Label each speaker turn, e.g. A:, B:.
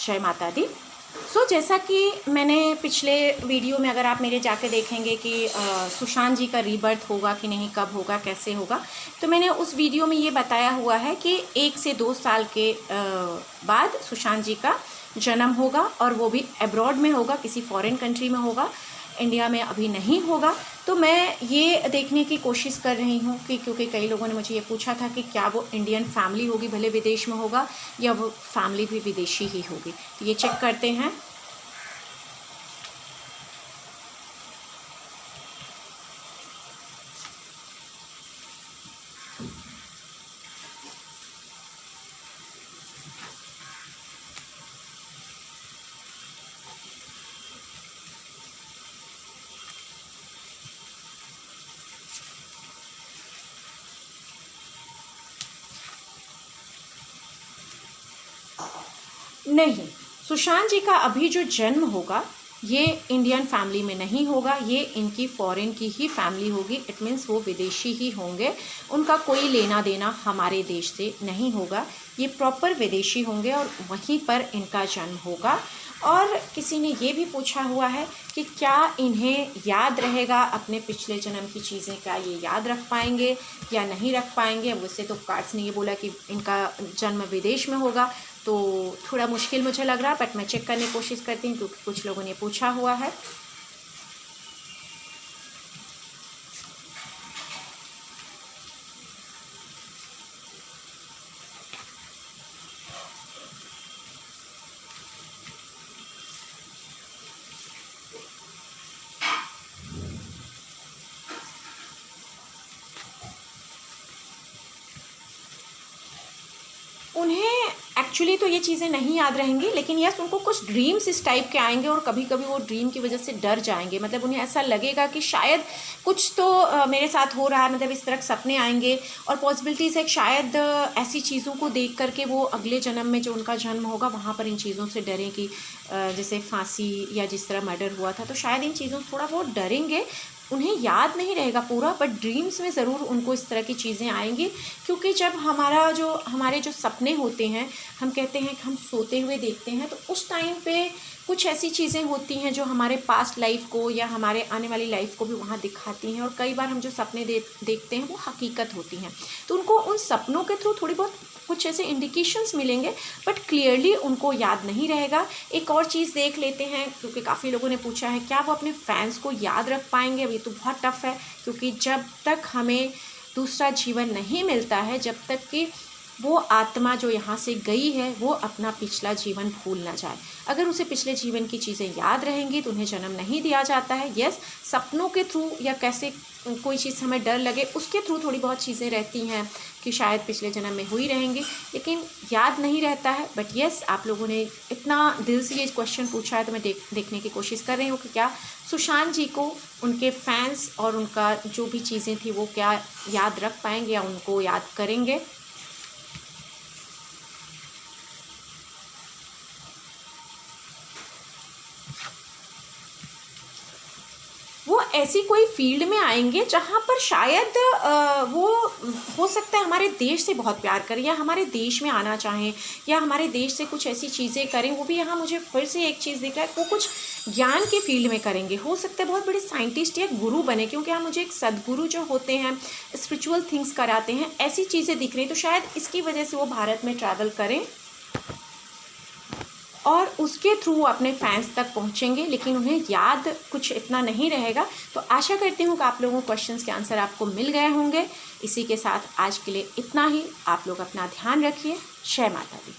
A: जय माता दी। जैसा कि मैंने पिछले वीडियो में, अगर आप मेरे जाके देखेंगे कि सुशांत जी का रीबर्थ होगा कि नहीं, कब होगा, कैसे होगा, तो मैंने उस वीडियो में ये बताया हुआ है कि 1 से 2 साल के बाद सुशांत जी का जन्म होगा, और वो भी अब्रॉड में होगा, किसी फॉरेन कंट्री में होगा, इंडिया में अभी नहीं होगा। तो मैं ये देखने की कोशिश कर रही हूँ कि, क्योंकि कई लोगों ने मुझे ये पूछा था कि क्या वो इंडियन फैमिली होगी, भले विदेश में होगा, या वो फैमिली भी विदेशी ही होगी। तो ये चेक करते हैं। नहीं, सुशांत जी का अभी जो जन्म होगा ये इंडियन फैमिली में नहीं होगा, ये इनकी फॉरेन की ही फैमिली होगी। इट मीन्स वो विदेशी ही होंगे, उनका कोई लेना देना हमारे देश से नहीं होगा, ये प्रॉपर विदेशी होंगे और वहीं पर इनका जन्म होगा। और किसी ने ये भी पूछा हुआ है कि क्या इन्हें याद रहेगा अपने पिछले जन्म की चीज़ें, क्या ये याद रख पाएंगे या नहीं रख पाएंगे। वैसे तो कार्ड्स ने ये बोला कि इनका जन्म विदेश में होगा, तो थोड़ा मुश्किल मुझे लग रहा है, बट मैं चेक करने की कोशिश करती हूँ क्योंकि कुछ लोगों ने पूछा हुआ है। उन्हें एक्चुअली तो ये चीज़ें नहीं याद रहेंगी, लेकिन यस, उनको कुछ ड्रीम्स इस टाइप के आएंगे और कभी कभी वो ड्रीम की वजह से डर जाएंगे। मतलब उन्हें ऐसा लगेगा कि शायद कुछ तो मेरे साथ हो रहा है, मतलब इस तरह के सपने आएंगे। और पॉसिबिलिटीज़ है शायद ऐसी चीज़ों को देख करके वो अगले जन्म में जो उनका जन्म होगा वहाँ पर इन चीज़ों से डरें कि जैसे फांसी या जिस तरह मर्डर हुआ था, तो शायद इन चीज़ों से थोड़ा बहुत डरेंगे। उन्हें याद नहीं रहेगा पूरा, बट ड्रीम्स में ज़रूर उनको इस तरह की चीज़ें आएंगी। क्योंकि जब हमारे जो सपने होते हैं, हम कहते हैं कि हम सोते हुए देखते हैं, तो उस टाइम पे कुछ ऐसी चीज़ें होती हैं जो हमारे पास्ट लाइफ को या हमारे आने वाली लाइफ को भी वहाँ दिखाती हैं। और कई बार हम जो सपने देखते हैं वो हकीकत होती हैं, तो उनको उन सपनों के थ्रू थोड़ी बहुत कुछ ऐसे इंडिकेशंस मिलेंगे, बट क्लियरली उनको याद नहीं रहेगा। एक और चीज़ देख लेते हैं, क्योंकि काफ़ी लोगों ने पूछा है क्या वो अपने फैंस को याद रख पाएंगे। अब ये तो बहुत टफ है, क्योंकि जब तक हमें दूसरा जीवन नहीं मिलता है, जब तक कि वो आत्मा जो यहाँ से गई है वो अपना पिछला जीवन भूल ना जाए। अगर उसे पिछले जीवन की चीज़ें याद रहेंगी तो उन्हें जन्म नहीं दिया जाता है। यस, सपनों के थ्रू या कैसे कोई चीज़ हमें डर लगे उसके थ्रू थोड़ी बहुत चीज़ें रहती हैं कि शायद पिछले जन्म में हुई रहेंगी, लेकिन याद नहीं रहता है। बट यस, आप लोगों ने इतना दिल से ये क्वेश्चन पूछा है, तो मैं देखने की कोशिश कर रही हूँ कि क्या सुशांत जी को उनके फैंस और उनका जो भी चीज़ें थी वो क्या याद रख पाएंगे या उनको याद करेंगे। वो ऐसी कोई फील्ड में आएंगे जहाँ पर शायद वो हो सकता है हमारे देश से बहुत प्यार करें, या हमारे देश में आना चाहें, या हमारे देश से कुछ ऐसी चीज़ें करें। वो भी यहाँ मुझे फिर से एक चीज़ दिख रहा है, वो कुछ ज्ञान के फील्ड में करेंगे। हो सकता है बहुत बड़े साइंटिस्ट या गुरु बने, क्योंकि यहाँ मुझे एक सदगुरु जो होते हैं, स्पिरिचुअल थिंग्स कराते हैं, ऐसी चीज़ें दिख रही हैं। तो शायद इसकी वजह से वो भारत में ट्रैवल करें और उसके थ्रू अपने फैंस तक पहुंचेंगे, लेकिन उन्हें याद कुछ इतना नहीं रहेगा। तो आशा करती हूँ कि आप लोगों को क्वेश्चंस के आंसर आपको मिल गए होंगे। इसी के साथ आज के लिए इतना ही। आप लोग अपना ध्यान रखिए। जय माता दी।